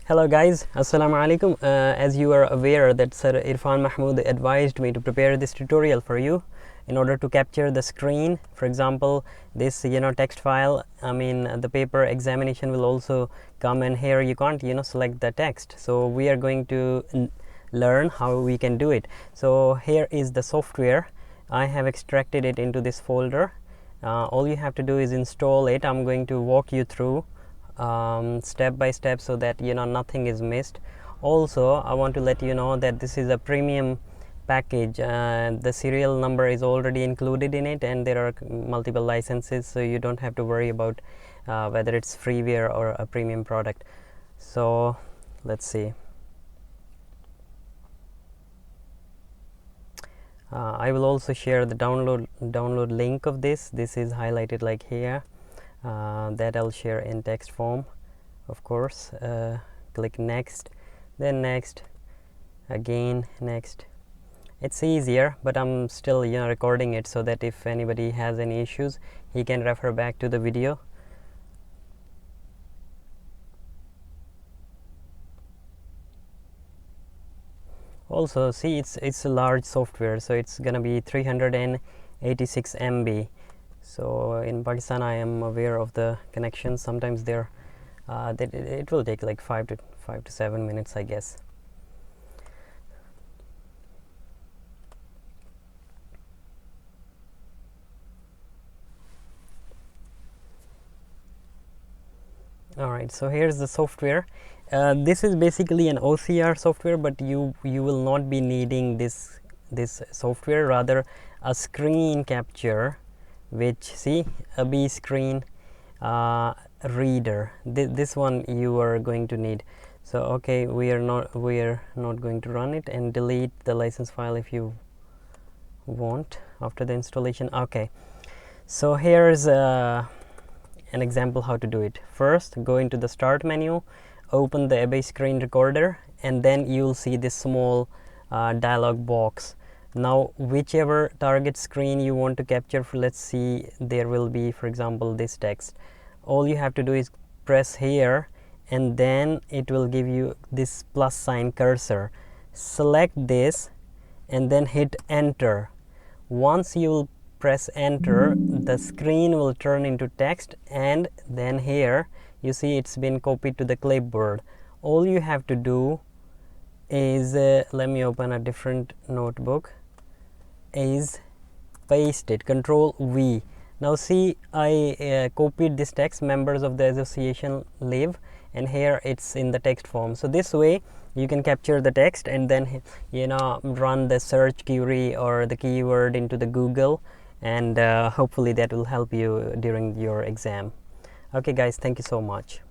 Hello guys, Assalamu alaikum. As you are aware that Sir Irfan Mahmood advised me to prepare this tutorial for you in order to capture the screen. For example, this text file, the paper examination will also come, and here you can't select the text. So we are going to learn how we can do it. So here is the software. I have extracted it into this folder. All you have to do is install it. I'm going to walk you through step by step so that nothing is missed. Also, I want to let you know that this is a premium package. The serial number is already included in it, and there are multiple licenses, so you don't have to worry about whether it's freeware or a premium product. So let's see. I will also share the download link of this. This is highlighted like here. That I'll share in text form, of course. Click next, then next, again next. It's easier, but I'm still recording it so that if anybody has any issues, he can refer back to the video. Also, see, it's a large software, so it's gonna be 386 MB. So in Pakistan, I am aware of the connections. Sometimes there it will take like 5 to 7 minutes, I guess. Alright, so here's the software. This is basically an OCR software, but you will not be needing this software, rather a screen capture, which, see, a B screen reader. This one you are going to need. So okay, we are not going to run it, and delete the license file if you want after the installation. Okay, so here's an example how to do it. First, go into the start menu, open the eBay screen recorder, and then you'll see this small dialog box. Now, whichever target screen you want to capture, let's see, there will be, for example, this text. All you have to do is press here, and then it will give you this plus sign cursor. Select this and then hit enter. Once you press enter, the screen will turn into text, and then here you see it's been copied to the clipboard. All you have to do is let me open a different notebook, is paste it, Control V. Now see, I copied this text, members of the association live, and here it's in the text form. So this way you can capture the text and then run the search query or the keyword into the Google, and hopefully that will help you during your exam. Okay guys, thank you so much.